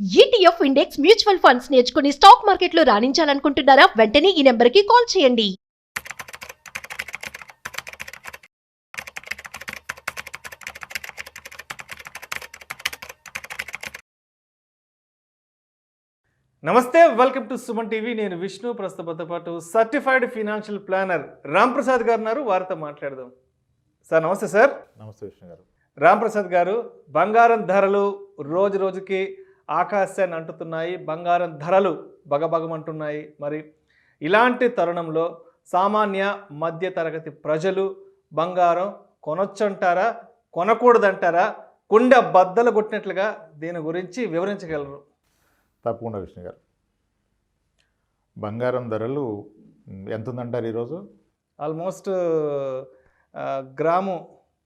ETF index mutual funds నేర్చుకుని stock మార్కెట్లో రాణించాలనుకుంటున్నారా? వెంటనే ఈ నెంబర్కి కాల్ చేయండి. నమస్తే, వెల్కమ్ టు సుమన్ టీవీ. నేను విష్ణు. ప్రస్తుతంతో పాటు certified financial planner Ram Prasad గారు ఉన్నారు. వారితో మాట్లాడదాం. సార్ నమస్తే. సార్ నమస్తే విష్ణు గారు. రామ్ ప్రసాద్ గారు, బంగారం ధరలు రోజు రోజుకి ఆకాశాన్ని అంటుతున్నాయి. బంగారం ధరలు బగబగమంటున్నాయి. మరి ఇలాంటి తరుణంలో సామాన్య మధ్య తరగతి ప్రజలు బంగారం కొనొచ్చంటారా, కొనకూడదంటారా? కుండ బద్దలు కొట్టినట్లుగా దీని గురించి వివరించగలరు? తప్పకుండా విష్ణు గారు. బంగారం ధరలు ఎంత ఉందంటారు ఈరోజు? ఆల్మోస్ట్ గ్రాము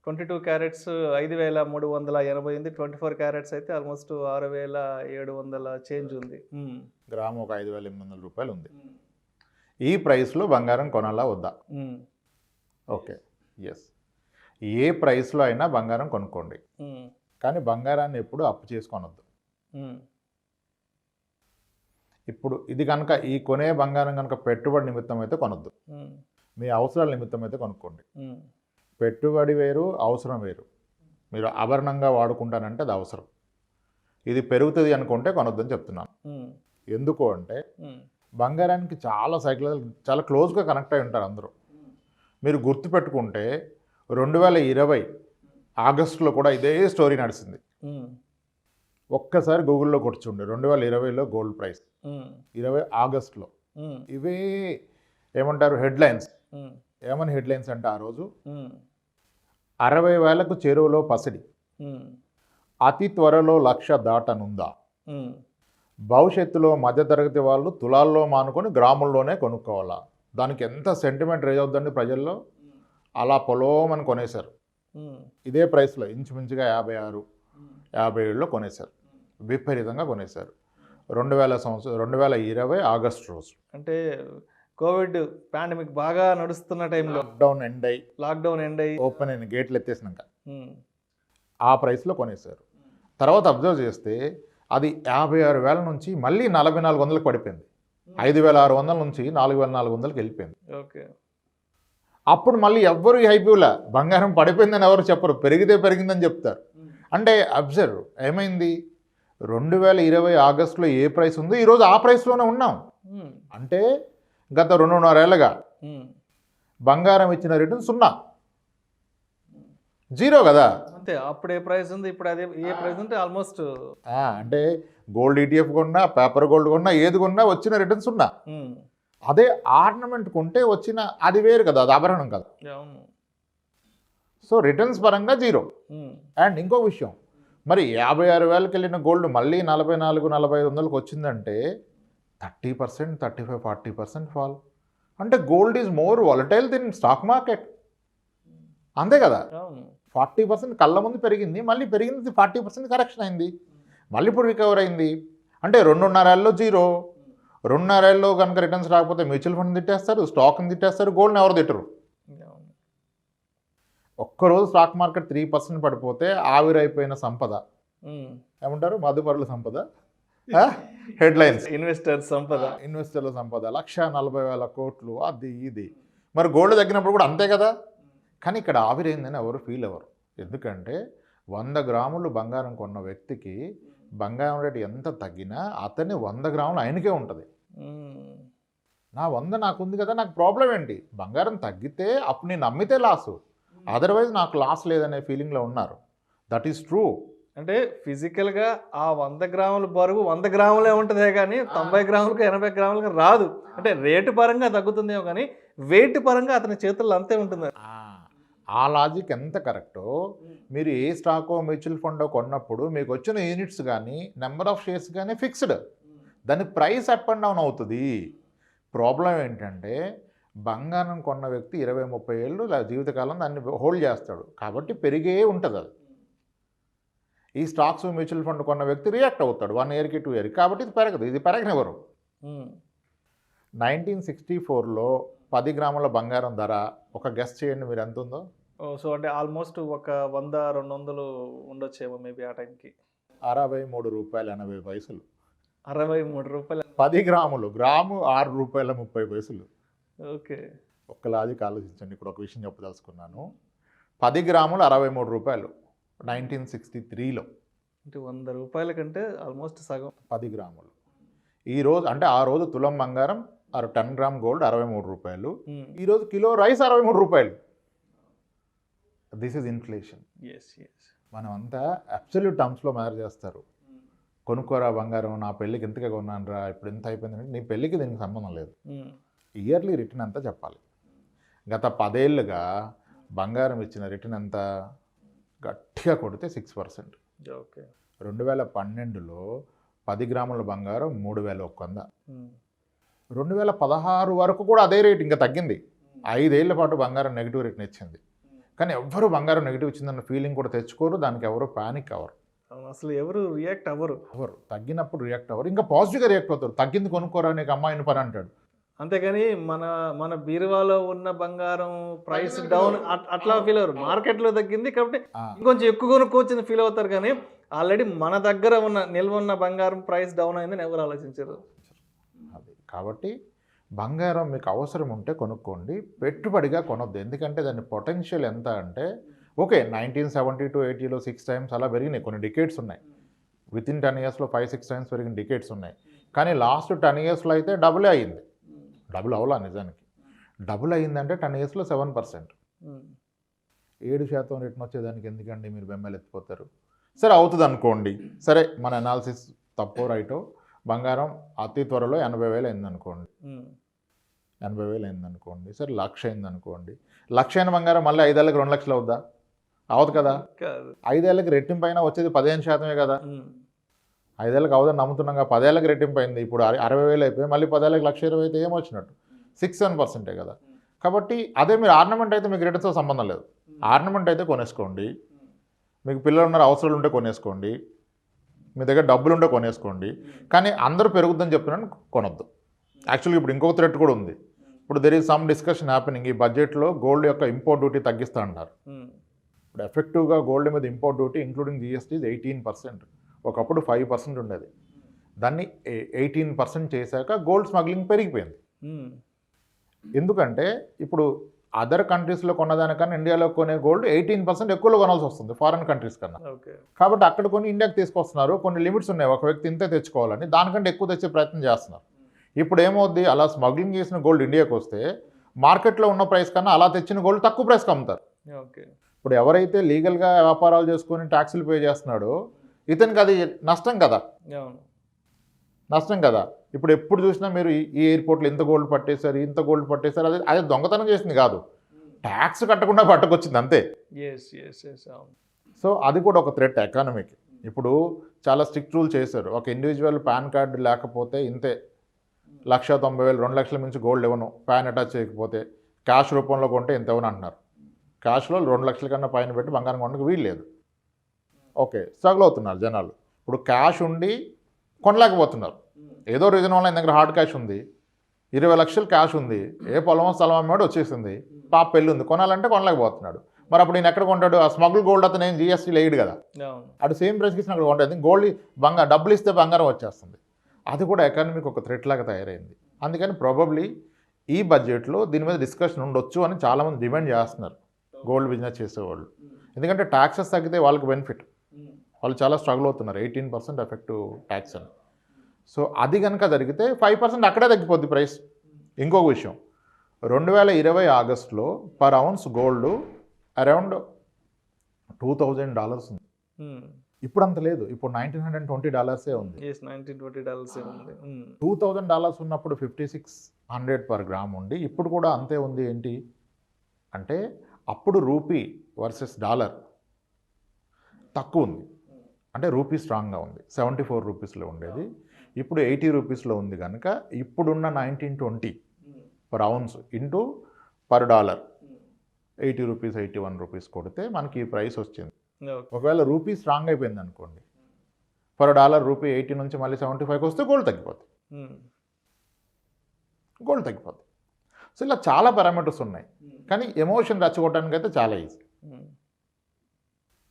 22 క్యారెట్స్ 5,380 ఉంది. 24 క్యారెట్స్ అయితే ఆల్మోస్ట్ 6,700 చేంజ్ ఉంది. గ్రాము ఒక 5,800 రూపాయలు ఉంది. ఈ ప్రైస్లో బంగారం కొనాలా వద్దా? Okay, yes. ఏ ప్రైస్లో అయినా బంగారం కొనుక్కోండి, కానీ బంగారాన్ని ఎప్పుడు అప్పు చేసి కొనొద్దు. ఇప్పుడు ఇది కనుక ఈ కొనే బంగారం కనుక పెట్టుబడి నిమిత్తం అయితే కొనొద్దు. మీ అవసరాల నిమిత్తం అయితే కొనుక్కోండి. పెట్టుబడి వేరు, అవసరం వేరు. మీరు ఆభరణంగా వాడుకుంటానంటే అది అవసరం. ఇది పెరుగుతుంది అనుకుంటే కొనొద్దని చెప్తున్నాను. ఎందుకు అంటే బంగారానికి చాలా క్లోజ్గా కనెక్ట్ అయి ఉంటారు అందరూ. మీరు గుర్తుపెట్టుకుంటే 2020 ఆగస్టులో కూడా ఇదే స్టోరీ నడిచింది. ఒక్కసారి గూగుల్లో కొట్టుచుండే 2020లో గోల్డ్ ప్రైస్ 20 ఆగస్టులో ఇవే ఏమంటారు హెడ్లైన్స్. ఏమని హెడ్లైన్స్ అంటే ఆ రోజు 60,000కు చెరువులో పసిడి, అతి త్వరలో 1,00,000 దాటనుందా, భవిష్యత్తులో మధ్యతరగతి వాళ్ళు తులాల్లో మానుకొని గ్రాముల్లోనే కొనుక్కోవాలా. దానికి ఎంత సెంటిమెంట్ రేజ్ అవుతుందండి ప్రజల్లో. అలా పొలోమని కొనేశారు. ఇదే ప్రైస్లో ఇంచుమించుగా 56-57లో కొనేశారు. విపరీతంగా కొనేశారు. 2020 ఆగస్టు రోజు, అంటే కోవిడ్ పాండమిక్ బాగా నడుస్తున్న టైంలో, లాక్డౌన్ ఎండ్ అయ్యి ఓపెన్ అయిన గేట్లు ఎత్తేసినాక ఆ ప్రైస్లో కొనేశారు. తర్వాత అబ్జర్వ్ చేస్తే అది 56,000 నుంచి మళ్ళీ 4,400లకు పడిపోయింది. 5,600 నుంచి 4,400కి వెళ్ళిపోయింది. ఓకే. అప్పుడు మళ్ళీ ఎవ్వరు హైపోలే, బంగారం పడిపోయిందని ఎవరు చెప్పరు, పెరిగితే పెరిగిందని చెప్తారు. అంటే అబ్జర్వ్ ఏమైంది, 2020 ఆగస్టులో ఏ ప్రైస్ ఉందో ఈరోజు ఆ ప్రైస్లోనే ఉన్నాం. అంటే గత 2.5 ఏళ్ళగా బంగారం ఇచ్చిన రిటర్న్ 0, 0 కదా. అంతే. అప్పుడు ఏ ప్రైస్ ఉంది, ఇప్పుడు అదే ఏ ప్రైస్ ఉంటే ఆల్మోస్ట్ అంటే గోల్డ్ ఈటీఎఫ్ కొన్నా, పేపర్ గోల్డ్ కొన్నా, ఏది కొన్నా వచ్చిన రిటర్న్స్ 0. అదే ఆర్నమెంట్ కొంటే వచ్చిన అది వేరు కదా, అది ఆభరణం కదా. సో రిటర్న్స్ పరంగా 0. అండ్ ఇంకో విషయం, మరి 56,000కి వెళ్ళిన గోల్డ్ మళ్ళీ 44,000-45,000కి వచ్చిందంటే 30%, 35%, 40% ఫాల్. అంటే gold is more volatile than stock market. అంతే కదా. 40% కళ్ళ ముందు పెరిగింది, మళ్ళీ పెరిగింది 40% కరెక్షన్ అయింది, మళ్ళీ ఇప్పుడు రికవర్ అయింది. అంటే 2.5 ఏళ్ళలో 0. 2.5 ఏళ్ళలో కనుక రిటర్న్స్ రాకపోతే మ్యూచువల్ ఫండ్ తిట్టేస్తారు, స్టాక్ని తిట్టేస్తారు, గోల్డ్ని ఎవరు తిట్టరు. ఒక్కరోజు స్టాక్ మార్కెట్ 3% పడిపోతే ఆవిరైపోయిన సంపద, ఏమంటారు, మధుపరుల సంపద, హెడ్లైన్స్, ఇన్వెస్టర్ల సంపద 1,40,000 కోట్లు, అది ఇది. మరి గోల్డ్ తగ్గినప్పుడు కూడా అంతే కదా. కానీ ఇక్కడ ఆవిరైందని ఎవరు ఫీల్ అవ్వరు. ఎందుకంటే 100 గ్రాములు బంగారం కొన్న వ్యక్తికి బంగారం రేటు ఎంత తగ్గినా అతన్ని 100 గ్రాములు ఆయనకే ఉంటుంది. నా 100 నాకుంది కదా, నాకు ప్రాబ్లం ఏంటి? బంగారం తగ్గితే అప్పుడు నేను అమ్మితే లాసు, అదర్వైజ్ నాకు లాస్ లేదనే ఫీలింగ్లో ఉన్నారు. That is true. అంటే ఫిజికల్గా ఆ 100 గ్రాముల బరువు 100 గ్రాములే ఉంటుందే కానీ 90 గ్రాములకు 80 గ్రాములకు రాదు. అంటే రేటు పరంగా తగ్గుతుందేమో కానీ వెయిట్ పరంగా అతని చేతుల్లో అంతే ఉంటుంది. ఆ లాజిక్ ఎంత కరెక్టో, మీరు ఏ స్టాకో మ్యూచువల్ ఫండో కొన్నప్పుడు మీకు వచ్చిన యూనిట్స్ కానీ నెంబర్ ఆఫ్ షేర్స్ కానీ ఫిక్స్డ్, దాని ప్రైస్ అప్ అండ్ డౌన్ అవుతుంది. ప్రాబ్లం ఏంటంటే బంగారం కొన్న వ్యక్తి 20-30 ఏళ్ళు జీవితకాలం దాన్ని హోల్డ్ చేస్తాడు, కాబట్టి పెరిగే ఉంటుంది అది. ఈ స్టాక్స్ మ్యూచువల్ ఫండ్ కొన్న వ్యక్తి రియాక్ట్ అవుతాడు 1 ఇయర్కి 2 ఇయర్కి, కాబట్టి ఇది పెరగదు. ఇది పెరగనివ్వరు. 1964లో 10 గ్రాముల బంగారం ధర ఒక గెస్ చేయండి మీరు ఎంత ఉందో. సో అంటే ఆల్మోస్ట్ ఒక 100-200 ఉండొచ్చేమో మేబీ ఆ టైంకి. 63.80 రూపాయలు. 63 రూపాయలు. 10 గ్రాములు, గ్రాము ₹6.30. ఓకే. ఒక్క లాజిక్ ఆలోచించండి. ఇక్కడ ఒక విషయం చెప్పదలుచుకున్నాను. 10 గ్రాములు ₹63 1963లో. అంటే 100 రూపాయల కంటే ఆల్మోస్ట్ సగం. 10 గ్రాములు. ఈరోజు అంటే ఆ రోజు తులం బంగారం 10 గ్రామ్ గోల్డ్ ₹63. ఈరోజు kilo rice ₹63. This is inflation. మనం అంతా అబ్సల్యూట్ టర్మ్స్లో మేజర్ చేస్తారు. కొనుక్కోరా బంగారం, నా పెళ్ళికి ఎంతగా కొన్నాను రా, ఇప్పుడు ఎంత అయిపోయిందంటే నీ పెళ్ళికి దీనికి సంబంధం లేదు. ఇయర్లీ రిటర్న్ అంతా చెప్పాలి. గత 10 ఏళ్ళుగా బంగారం ఇచ్చిన రిటర్న్ ఎంత గట్టిగా కొడితే 6%. ఓకే. 2012లో 10 గ్రాముల బంగారం 3100. 2016 వరకు కూడా అదే రేట్, ఇంకా తగ్గింది. 5 ఏళ్ల పాటు బంగారం నెగిటివ్ రిటర్న్ ఇచ్చింది. కానీ ఎవ్వరు బంగారం నెగిటివ్ ఇచ్చిందన్న ఫీలింగ్ కూడా తెచ్చుకోరు, దానికి ఎవరు ప్యానిక్ అవ్వరు. అసలు ఎవరు రియాక్ట్ అవ్వరు. తగ్గినప్పుడు రియాక్ట్ అవ్వరు, ఇంకా పాజిటివ్గా రియాక్ట్ అవుతారు. తగ్గింది కొనుక్కోరా, నీకు అమ్మాయిని పని అంటాడు. అంతేగాని మన బీరువాలో ఉన్న బంగారం ప్రైస్ డౌన్ అట్లా ఫీల్ అవ్వరు. మార్కెట్లో తగ్గింది కాబట్టి ఇంకొంచెం ఎక్కువ కొనుక్కోవచ్చని ఫీల్ అవుతారు. కానీ ఆల్రెడీ మన దగ్గర ఉన్న నిల్వ ఉన్న బంగారం ప్రైస్ డౌన్ అయిందని ఎవరు ఆలోచించారు. అది కాబట్టి బంగారం మీకు అవసరం ఉంటే కొనుక్కోండి, పెట్టుబడిగా కొనొద్దు. ఎందుకంటే దాని పొటెన్షియల్ ఎంత అంటే, ఓకే 1970 to 80లో 6 times అలా పెరిగినాయి. కొన్ని డికేట్స్ ఉన్నాయి. వితిన్ 10 yearsలో 5-6 times పెరిగిన డికేట్స్ ఉన్నాయి. కానీ లాస్ట్ 10 yearsలో అయితే డబుల్ అయ్యింది. డబుల్ అవలా నిజానికి. డబుల్ అయ్యిందంటే 10 yearsలో 7%. 7% రిటర్న్ వచ్చేదానికి ఎందుకండి మీరు బెమ్మలు ఎత్తిపోతారు? సరే అవుతుంది అనుకోండి. సరే మన అనాలిసిస్ తప్పో రైటో, బంగారం అతి త్వరలో 80,000 అయిందనుకోండి. 80,000 అయిందనుకోండి. సరే 1,00,000 అయిందనుకోండి. 1,00,000 అయిన బంగారం మళ్ళీ 5 ఏళ్ళకి 2 లక్షలు అవుద్దా? అవదు కదా. 5 ఏళ్ళకి రెట్టింపు అయినా వచ్చేది 15% కదా. 5 ఏళ్ళకి అవదని నమ్ముతున్నాగా. 10 ఏళ్ళకి రెట్టింపు అయింది. ఇప్పుడు 60,000 అయిపోయి మళ్ళీ 10 ఏళ్ళకి 1,20,000 అయితే ఏమొచ్చినట్టు? 6-7% కదా. కాబట్టి అదే మీరు ఆర్నమెంట్ అయితే మీకు రిటర్న్స్తో సంబంధం లేదు. ఆర్నమెంట్ అయితే కొనేసుకోండి. మీకు పిల్లలు ఉన్నారు, అవసరాలు ఉంటే కొనేసుకోండి. మీ దగ్గర డబ్బులు ఉంటే కొనేసుకోండి. కానీ అందరూ పెరుగుద్దని చెప్తున్నాను, కొనొద్దు. యాక్చువల్గా ఇప్పుడు ఇంకొక థ్రెట్ కూడా ఉంది. ఇప్పుడు there is some discussion happening. ఈ బడ్జెట్లో గోల్డ్ యొక్క ఇంపోర్ట్ డ్యూటీ తగ్గిస్తా అంటారు. ఇప్పుడు ఎఫెక్టివ్గా గోల్డ్ మీద ఇంపోర్ట్ డ్యూటీ ఇంక్లూడింగ్ జిఎస్టీ 18%. ఒకప్పుడు 5% ఉండేది. దాన్ని 18% చేశాక గోల్డ్ స్మగ్లింగ్ పెరిగిపోయింది. ఎందుకంటే ఇప్పుడు అదర్ కంట్రీస్లో కొన్నదానికన్నా ఇండియాలో కొనే గోల్డ్ 18% ఎక్కువలో కొనాల్సి వస్తుంది ఫారెన్ కంట్రీస్ కన్నా. కాబట్టి అక్కడ కొన్ని ఇండియాకి తీసుకొస్తున్నారు. కొన్ని లిమిట్స్ ఉన్నాయి, ఒక వ్యక్తి ఇంతే తెచ్చుకోవాలని. దానికంటే ఎక్కువ తెచ్చే ప్రయత్నం చేస్తున్నారు. ఇప్పుడు ఏమవుద్ది, అలా స్మగ్లింగ్ చేసిన గోల్డ్ ఇండియాకి వస్తే మార్కెట్లో ఉన్న ప్రైస్ కన్నా అలా తెచ్చిన గోల్డ్ తక్కువ ప్రైస్కి అమ్ముతారు. ఇప్పుడు ఎవరైతే లీగల్గా వ్యాపారాలు చేసుకొని ట్యాక్సులు పే చేస్తున్నాడో ఇతనికి అది నష్టం కదా. నష్టం కదా. ఇప్పుడు ఎప్పుడు చూసినా మీరు ఈ ఎయిర్పోర్ట్లో ఇంత గోల్డ్ పట్టేశారు, ఇంత గోల్డ్ పట్టేశారు, అదే దొంగతనం చేసింది కాదు, ట్యాక్స్ కట్టకుండా పట్టుకొచ్చింది అంతే. సో అది కూడా ఒక థ్రెట్ ఎకానమీకి. ఇప్పుడు చాలా స్ట్రిక్ట్ రూల్ చేశారు. ఒక ఇండివిజువల్ పాన్ కార్డు లేకపోతే ఇంతే 1,90,000 2 లక్షల మించి గోల్డ్ ఇవ్వను, పాన్ అటాచ్ చేయకపోతే. క్యాష్ రూపంలో కొంటే ఇంత ఇవ్వను అంటున్నారు. క్యాష్లో 2 లక్షల కన్నా పైన పెట్టి బంగారం కొనడానికి వీలు లేదు. ఓకే, స్ట్రగుల్ అవుతున్నారు జనాలు. ఇప్పుడు క్యాష్ ఉండి కొనలేకపోతున్నారు. ఏదో రీజన్ వల్ల ఆయన దగ్గర హార్డ్ క్యాష్ ఉంది, 20 లక్షలు క్యాష్ ఉంది, ఏ పొలమో స్థలం అమ్మాడు వచ్చేసింది, పాప పెళ్ళి ఉంది, కొనాలంటే కొనలేకపోతున్నాడు. మరి అప్పుడు నేను ఎక్కడ కొంటాడు? ఆ స్మగుల్ గోల్డ్ అతను ఏం జిఎస్టీ లేడు కదా. అటు సేమ్ ప్రైస్కి ఇచ్చిన అక్కడ కొంటాడు. గోల్డ్ డబ్బులు ఇస్తే బంగారం వచ్చేస్తుంది. అది కూడా ఎకానమీకి ఒక థ్రెట్ లాగా తయారైంది. అందుకని ప్రాబబ్లీ ఈ బడ్జెట్లో దీని మీద డిస్కషన్ ఉండొచ్చు అని చాలామంది డిమాండ్ చేస్తున్నారు గోల్డ్ బిజినెస్ చేసేవాళ్ళు. ఎందుకంటే ట్యాక్సెస్ తగ్గితే వాళ్ళకి బెనిఫిట్. వాళ్ళు చాలా స్ట్రగుల్ అవుతున్నారు, 18% ఎఫెక్టివ్ ట్యాక్స్ అని. సో అది కనుక జరిగితే 5% అక్కడే తగ్గిపోద్ది ప్రైస్. ఇంకొక విషయం, 2020 ఆగస్టులో పర్ ఔన్స్ గోల్డ్ అరౌండ్ $2,000 ఉంది. ఇప్పుడు అంత లేదు, ఇప్పుడు $1,920 ఉంది. $2,000 ఉన్నప్పుడు 5,600 పర్ గ్రామ్ ఉండి ఇప్పుడు కూడా అంతే ఉంది. ఏంటి అంటే అప్పుడు రూపీ వర్సెస్ డాలర్ తక్కువ ఉంది, అంటే రూపీ స్ట్రాంగ్గా ఉంది. 74 రూపీస్లో ఉండేది, ఇప్పుడు 80 రూపీస్లో ఉంది. కనుక ఇప్పుడున్న 1920 per ounce into per dollar 80 rupees 81 rupees కొడితే మనకి ఈ ప్రైస్ వచ్చింది. ఒకవేళ రూపీ స్ట్రాంగ్ అయిపోయింది అనుకోండి, పర్ డాలర్ రూపీ 80 నుంచి మళ్ళీ 75కి వస్తే గోల్డ్ తగ్గిపోతుంది. గోల్డ్ తగ్గిపోతుంది. సో ఇలా చాలా పారామీటర్స్ ఉన్నాయి. కానీ ఎమోషన్ రెచ్చగొట్టడానికి అయితే చాలా ఈజీ.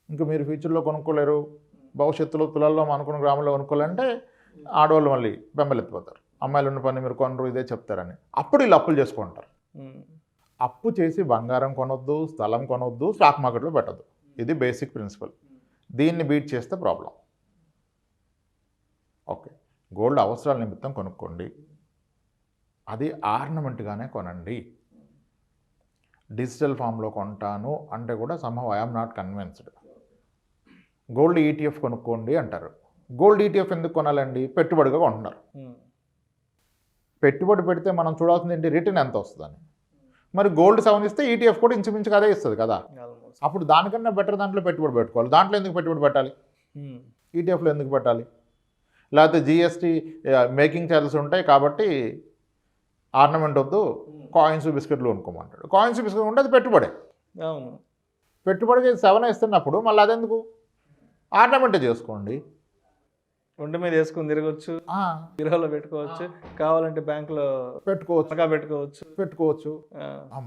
ఇంకా మీరు ఫ్యూచర్లో కొనుక్కోలేరు, భవిష్యత్తులో తులాల్లో అనుకున్న గ్రామంలో కొనుక్కోవాలంటే ఆడవాళ్ళు మళ్ళీ బెంబలెత్తిపోతారు. అమ్మాయిలు ఉన్న పని మీరు కొనరు ఇదే చెప్తారని. అప్పుడు వీళ్ళు అప్పులు చేసుకుంటారు. అప్పు చేసి బంగారం కొనొద్దు, స్థలం కొనొద్దు, స్టాక్ మార్కెట్లో పెట్టద్దు. ఇది బేసిక్ ప్రిన్సిపల్. దీన్ని బీట్ చేస్తే ప్రాబ్లం. ఓకే, గోల్డ్ అవసరాల నిమిత్తం కొనుక్కోండి, అది ఆర్నమెంట్గానే కొనండి. డిజిటల్ ఫామ్లో కొంటాను అంటే కూడా somehow I'm not convinced. Gold ETF కొనుక్కోండి అంటారు. గోల్డ్ ఈటీఎఫ్ ఎందుకు కొనాలండి? పెట్టుబడిగా కొంటున్నారు. పెట్టుబడి పెడితే మనం చూడాల్సింది ఏంటి? రిటర్న్ ఎంత వస్తుందని. మరి గోల్డ్ 7 ఇస్తే ఈటీఎఫ్ కూడా ఇంచుమించుగా అదే ఇస్తుంది కదా. అప్పుడు దానికన్నా బెటర్ దాంట్లో పెట్టుబడి పెట్టుకోవాలి. దాంట్లో ఎందుకు పెట్టుబడి పెట్టాలి? ఈటీఎఫ్లో ఎందుకు పెట్టాలి? లేకపోతే జిఎస్టీ మేకింగ్ ఛార్జెస్ ఉంటాయి కాబట్టి ఆర్నమెంట్ వద్దు, కాయిన్స్ బిస్కెట్లు కొనుక్కోమంటాడు. కాయిన్స్ బిస్కెట్ ఉంటే అది పెట్టుబడే. పెట్టుబడికి 7 ఇస్తున్నప్పుడు మళ్ళీ అదెందుకు? ఆర్నమెంటే చేసుకోండి. ఒంటి మీద వేసుకుని తిరగచ్చు, బీరువాలో పెట్టుకోవచ్చు, కావాలంటే బ్యాంకులో పెట్టుకోవచ్చు.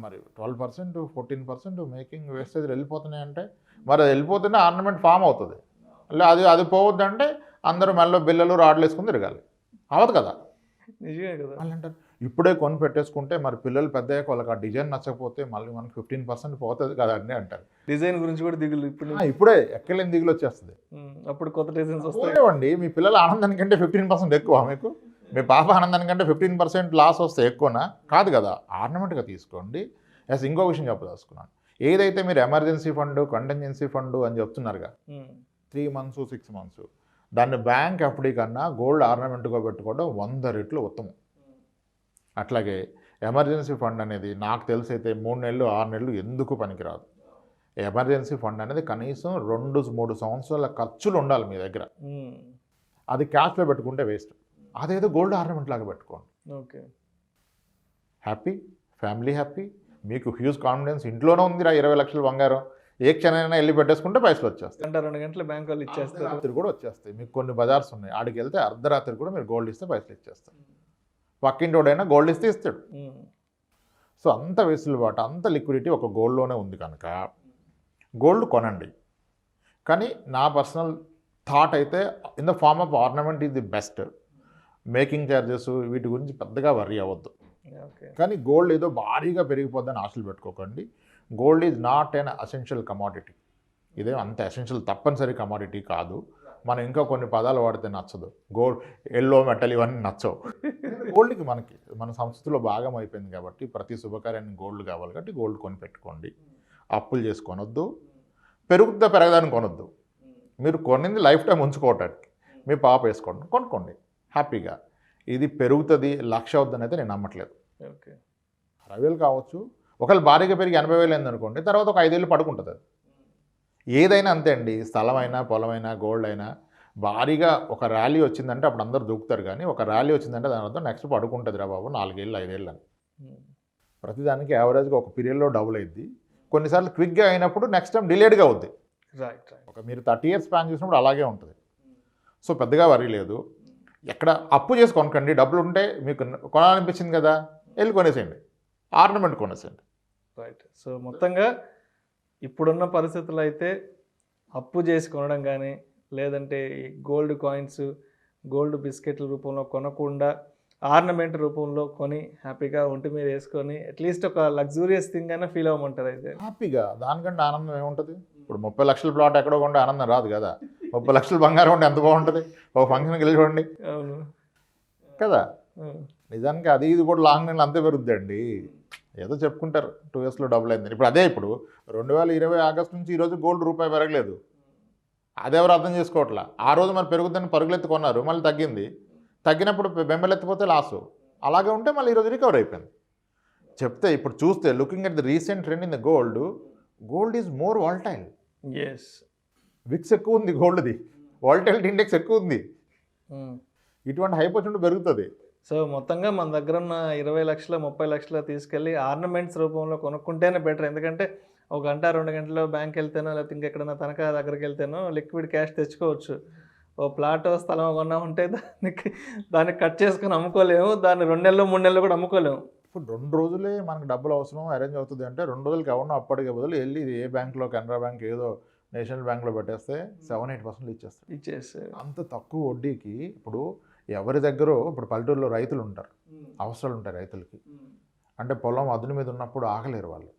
మరి 12%, 14% మేకింగ్ వేస్టేజ్ వెళ్ళిపోతున్నాయంటే మరి అది వెళ్ళిపోతేనే ఆర్నమెంట్ ఫామ్ అవుతుంది. అది పోవద్దంటే అందరూ మెల్లో బిల్లలు రాడ్లు వేసుకుని తిరగాలి. అవదు కదా. నిజమే కదా. వాళ్ళు అంటారు ఇప్పుడే కొని పెట్టేసుకుంటే మరి పిల్లలు పెద్ద అయ్యాక వాళ్ళకి ఆ డిజైన్ నచ్చకపోతే మళ్ళీ మనకు 15% పోతుంది కదా అని అంటారు. డిజైన్ గురించి కూడా దిగులు ఇప్పుడే ఎక్కలేని దిగులు వచ్చేస్తుంది. అప్పుడు కొత్త డిజైన్స్ వస్తాయండి. మీ పిల్లల ఆనందానికంటే 15% ఎక్కువ మీకు? మీ పాప ఆనందానికంటే 15% లాస్ వస్తే ఎక్కువనా? కాదు కదా. ఆర్నమెంట్గా తీసుకోండి. ఇంకో విషయం చెప్పదలుచుకున్నాను. ఏదైతే మీరు ఎమర్జెన్సీ ఫండ్, కంటింజెన్సీ ఫండ్ అని చెప్తున్నారుగా, 3 months 6 months, దాన్ని బ్యాంక్ ఎఫ్డీ కన్నా గోల్డ్ ఆర్నమెంట్గా పెట్టుకోవడం 100 రెట్లు ఉత్తమం. అట్లాగే ఎమర్జెన్సీ ఫండ్ అనేది నాకు తెలిసి అయితే 3 నెలలు 6 నెలలు ఎందుకు పనికిరాదు. ఎమర్జెన్సీ ఫండ్ అనేది కనీసం 2-3 సంవత్సరాల ఖర్చులు ఉండాలి మీ దగ్గర. అది క్యాష్లో పెట్టుకుంటే వేస్ట్. అదేదో గోల్డ్ ఆర్నమెంట్ లాగా పెట్టుకోండి. ఓకే, హ్యాపీ, ఫ్యామిలీ హ్యాపీ, మీకు హ్యూజ్ కాన్ఫిడెన్స్. ఇంట్లోనే ఉందిరా 20 లక్షల బంగారం, ఏ క్షణమైనా వెళ్ళి పెట్టేసుకుంటే పైసలు వచ్చేస్తాయి. 2 గంటల బ్యాంక్ వాళ్ళు ఇచ్చేస్తారు. రాత్రి కూడా వచ్చేస్తాయి. మీకు కొన్ని బజార్స్ ఉన్నాయి, ఆడికి వెళ్తే అర్ధరాత్రి కూడా మీరు గోల్డ్ ఇస్తే పైసలు ఇచ్చేస్తారు. పక్కింటోడైనా గోల్డ్ ఇస్తే ఇస్తాడు. సో అంత వెసులుబాటు, అంత లిక్విడిటీ ఒక గోల్డ్లోనే ఉంది కనుక గోల్డ్ కొనండి. కానీ నా పర్సనల్ థాట్ అయితే in the form of ornament is the best. Making charges వీటి గురించి పెద్దగా వర్రీ అవ్వద్దు. కానీ గోల్డ్ ఏదో భారీగా పెరిగిపోద్దని ఆశలు పెట్టుకోకండి. Gold is not an essential commodity. ఇదే అంత ఎసెన్షియల్ తప్పనిసరి కమాడిటీ కాదు. మనం ఇంకా కొన్ని పదాలు వాడితే నచ్చదు. గోల్డ్, ఎల్లో మెటల్ ఇవన్నీ నచ్చవు. గోల్డ్కి మన సంస్కృతిలో భాగం అయిపోయింది కాబట్టి ప్రతి శుభకార్యానికి గోల్డ్ కావాలి కాబట్టి గోల్డ్ కొని పెట్టుకోండి. అప్పులు చేసి కొనొద్దు, పెరగదాన్ని కొనొద్దు. మీరు కొనింది లైఫ్ టైం ఉంచుకోవటానికి. మీ పాప వేసుకోండి, కొనుక్కోండి హ్యాపీగా. ఇది పెరుగుతుంది, 1,00,000 అవుతుందని అయితే నేను నమ్మట్లేదు. 60,000 కావచ్చు. ఒకవేళ భారీగా పెరిగి 80,000 అయిందనుకోండి, తర్వాత ఒక 5 ఏళ్ళు పడుకుంటుంది. అది ఏదైనా అంతే అండి. స్థలమైనా, పొలమైనా, గోల్డ్ అయినా భారీగా ఒక ర్యాలీ వచ్చిందంటే అప్పుడు అందరూ దూకుతారు. కానీ ఒక ర్యాలీ వచ్చిందంటే దాని అర్థం నెక్స్ట్ పడుకుంటుంది రా బాబు 4 ఏళ్ళు 5 ఏళ్ళు అని. ప్రతిదానికి యావరేజ్గా ఒక పీరియడ్లో డబుల్ అయింది. కొన్నిసార్లు క్విక్గా అయినప్పుడు నెక్స్ట్ టైం డిలేడ్గా అవుద్ది. ఒక మీరు 30 years స్పాన్ చూసినప్పుడు అలాగే ఉంటుంది. సో పెద్దగా వరీ లేదు. ఎక్కడ అప్పు చేసి కొనకండి. డబ్బులు ఉంటే మీకు కొనాలనిపించింది కదా, వెళ్ళి కొనేసేయండి, ఆర్నమెంట్ కొనేసేయండి. రైట్. సో మొత్తంగా ఇప్పుడున్న పరిస్థితుల్లో అయితే అప్పు చేసి కొనడం కానీ, లేదంటే గోల్డ్ కాయిన్స్, గోల్డ్ బిస్కెట్ల రూపంలో కొనకుండా ఆర్నమెంట్ రూపంలో కొని హ్యాపీగా ఒంటి మీద వేసుకొని అట్లీస్ట్ ఒక లగ్జూరియస్ థింగ్ అయినా ఫీల్ అవ్వమంటారు. అయితే హ్యాపీగా, దానికంటే ఆనందం ఏముంటుంది? ఇప్పుడు 30 లక్షల ప్లాట్ ఎక్కడో కొంటే ఆనందం రాదు కదా. 30 లక్షల బంగారం ఉంటే ఎంత బాగుంటుంది. ఒక ఫంక్షన్కి వెళ్ళి చూడండి. అవును కదా. నిజానికి అది ఇది కూడా లాంగ్ రన్లో అంతే పెరుగుద్దండి. ఏదో చెప్పుకుంటారు 2 yearsలో డబుల్ అయింది. ఇప్పుడు అదే ఇప్పుడు 2020 ఆగస్టు నుంచి ఈరోజు గోల్డ్ రూపాయి పెరగలేదు. అదెవరు అర్థం చేసుకోవట్లా. ఆ రోజు మరి పెరుగుద్దని పరుగులెత్తి కొన్నారు, మళ్ళీ తగ్గింది. తగ్గినప్పుడు బెంబెలెత్తిపోతే లాసు. అలాగే ఉంటే మళ్ళీ ఈరోజు రికవర్ అయిపోయింది. చెప్తే ఇప్పుడు చూస్తే looking at the recent trend in the gold is more volatile. విక్స్ ఎక్కువ ఉంది గోల్డ్ది, వాలటైలిటీ ఇండెక్స్ ఎక్కువ ఉంది. ఇటువంటి హైప్ వచ్చినప్పుడు పెరుగుతుంది. సో మొత్తంగా మన దగ్గర ఉన్న 20 లక్షలు 30 లక్షలు తీసుకెళ్ళి ఆర్నమెంట్స్ రూపంలో కొనుక్కుంటేనే బెటర్. ఎందుకంటే 1 గంట 2 గంటలో బ్యాంక్ వెళ్తేనో లేకపోతే ఇంకెక్కడైనా తనఖా దగ్గరికి వెళ్తేనో లిక్విడ్ క్యాష్ తెచ్చుకోవచ్చు. ఓ ప్లాట్ స్థలం కొన్నామంటే దాన్ని కట్ చేసుకుని అమ్ముకోలేము, దాన్ని 2 నెలలు 3 నెలలు కూడా అమ్ముకోలేము. ఇప్పుడు 2 రోజులే మనకు డబ్బులు అవసరం అరేంజ్ అవుతుంది అంటే 2 రోజులకి ఎవరినో అప్పటికే బదులు వెళ్ళి ఏ బ్యాంక్లో, కెనరా బ్యాంక్ ఏదో నేషనల్ బ్యాంక్లో పెట్టేస్తే 7-8% ఇచ్చేస్తాడు. ఇచ్చేస్తారు. అంత తక్కువ వడ్డీకి ఇప్పుడు ఎవరి దగ్గర ఇప్పుడు పల్లెటూరులో రైతులు ఉంటారు, అవసరాలు ఉంటాయి రైతులకి. అంటే పొలం అదును మీద ఉన్నప్పుడు ఆగలేరు వాళ్ళు,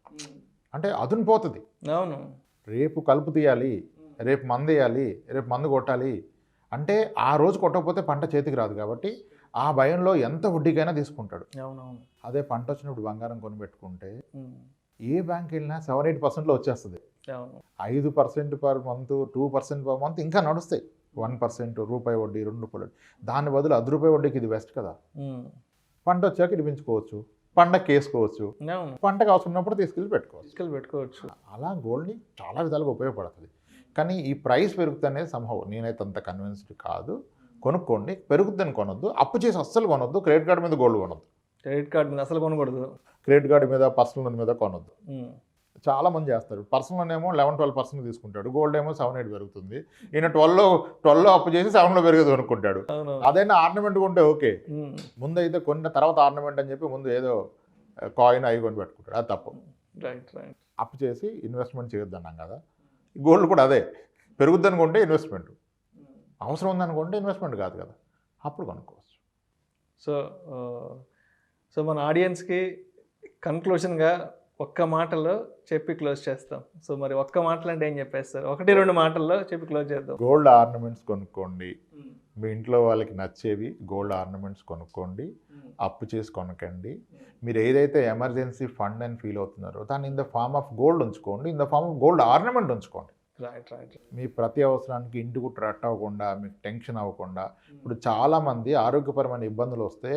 అంటే అదును పోతుంది. అవును. రేపు కలుపు తీయాలి, రేపు మందు వేయాలి, రేపు మందు కొట్టాలి అంటే ఆ రోజు కొట్టకపోతే పంట చేతికి రాదు. కాబట్టి ఆ భయంలో ఎంత వడ్డీకైనా తీసుకుంటాడు. అవునవును. అదే పంట వచ్చినప్పుడు బంగారం కొని పెట్టుకుంటే ఏ బ్యాంక్ వెళ్ళినా 7-8%లో వచ్చేస్తుంది. 5% పర్ మంత్, 2% పర్ మంత్ ఇంకా నడుస్తాయి. 1% రూపాయి వడ్డీ, 2 రూపాయలు వడ్డీ. దాని బదులు ₹10 వడ్డీకి ఇది బెస్ట్ కదా. పంట వచ్చాక ఇడిపించుకోవచ్చు, పండగకి వేసుకోవచ్చు, పంటకు అవసరం ఉన్నప్పుడు తీసుకెళ్ళి పెట్టుకోవచ్చు. అలా గోల్డ్ని చాలా విధాలుగా ఉపయోగపడుతుంది. కానీ ఈ ప్రైస్ పెరుగుతుంది అనేది సంభవం నేనైతే అంత కన్విన్స్డ్ కాదు. కొనుక్కోండి, పెరుగుద్దని కొనొద్దు, అప్పు చేసి అస్సలు కొనొద్దు, క్రెడిట్ కార్డు మీద గోల్డ్ కొనొద్దు. క్రెడిట్ కార్డు మీద అసలు కొనకూడదు, క్రెడిట్ కార్డు మీద, పర్సనల్ లోన్ మీద కొనొద్దు. చాలా మంది చేస్తారు. పర్సనల్ లోన్ ఏమో 11-12% తీసుకుంటాడు, గోల్డ్ ఏమో 7-8 పెరుగుతుంది. ఈయన 12 అప్పు చేసి 7లో పెరిగేది అనుకుంటాడు. అదైనా ఆర్నమెంట్ కొంటే ఓకే, ముందు అయితే కొన్న తర్వాత ఆర్నమెంట్ అని చెప్పి ముందు ఏదో కాయిన్ అవి కొని పెట్టుకుంటాడు. అది తప్పు. అప్పు చేసి ఇన్వెస్ట్మెంట్ చేయొద్దు అన్నాం కదా. గోల్డ్ కూడా అదే, పెరుగుద్ది అనుకుంటే ఇన్వెస్ట్మెంట్, అవసరం ఉందనుకుంటే ఇన్వెస్ట్మెంట్ కాదు కదా, అప్పుడు కొనుక్కోవచ్చు. సో మన ఆడియన్స్కి కన్క్లూషన్గా ఒక్క మాటలో చెప్పి క్లోజ్ చేస్తాం. సో మరి ఒక్క మాటలు అంటే ఏం చెప్పేస్తారు? 1-2 మాటల్లో చెప్పి క్లోజ్ చేద్దాం. గోల్డ్ ఆర్నమెంట్స్ కొనుక్కోండి, మీ ఇంట్లో వాళ్ళకి నచ్చేవి గోల్డ్ ఆర్నమెంట్స్ కొనుక్కోండి, అప్పు చేసి కొనకండి. మీరు ఏదైతే ఎమర్జెన్సీ ఫండ్ అని ఫీల్ అవుతున్నారో దాన్ని in the form of gold ఉంచుకోండి, in the form of gold ornament ఉంచుకోండి. మీ ప్రతి అవసరానికి ఇంటి గుట్టు రట్ అవ్వకుండా, మీకు టెన్షన్ అవ్వకుండా. ఇప్పుడు చాలామంది ఆరోగ్యపరమైన ఇబ్బందులు వస్తే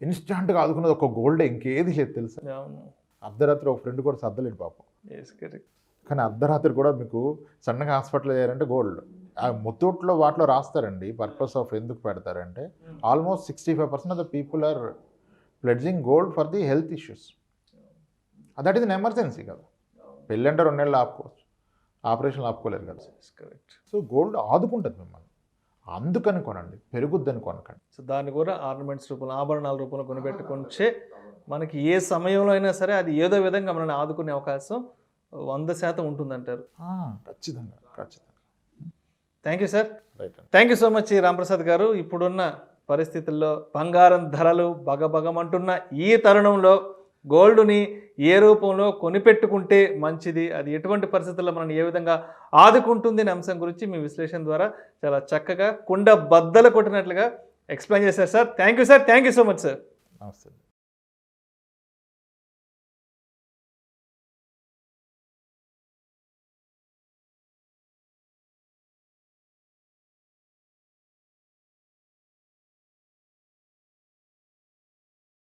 ఇన్స్టాంట్గా ఆదుకున్నది ఒక గోల్డే, ఇంకేది లేదు తెలుసా. అర్ధరాత్రి ఒక ఫ్రెండ్ కూడా సర్దలేడు పాపం, కానీ అర్ధరాత్రి కూడా మీకు సన్నగా హాస్పిటల్ చేయాలంటే గోల్డ్. ఆ ముత్తూట్లో వాటిలో రాస్తారండి పర్పస్ ఆఫ్ ఎందుకు పెడతారంటే almost 65% of the people are pledging gold for the health issues. That is an emergency కదా. పెళ్ళంటే 2 నెలలు ఆపుకోవచ్చు, ఆపరేషన్లు ఆపుకోలేరు కదా. సో గోల్డ్ ఆదుకుంటుంది మిమ్మల్ని, అందుకని కొనండి, పెరుగుద్దని కొనకండి. సో దాన్ని కూడా ఆర్నమెంట్స్ రూపంలో, ఆభరణాల రూపంలో కొనిపెట్టుకుంటే మనకి ఏ సమయంలో అయినా సరే అది ఏదో విధంగా మనల్ని ఆదుకునే అవకాశం 100% ఉంటుందంటారు. ఖచ్చితంగా. Thank you sir. Right. Thank you so much Ramprasad గారు. ఇప్పుడున్న పరిస్థితుల్లో బంగారం ధరలు బగబగమంటున్న ఈ తరుణంలో గోల్డ్ని ఏ రూపంలో కొనిపెట్టుకుంటే మంచిది, అది ఎటువంటి పరిస్థితుల్లో మనం ఏ విధంగా ఆదుకుంటుంది అనే అంశం గురించి మీ విశ్లేషణ ద్వారా చాలా చక్కగా కుండ బద్దలు కొట్టినట్లుగా ఎక్స్ప్లెయిన్ చేశారు sir. Thank you sir. Thank you so much sir. నమస్తే.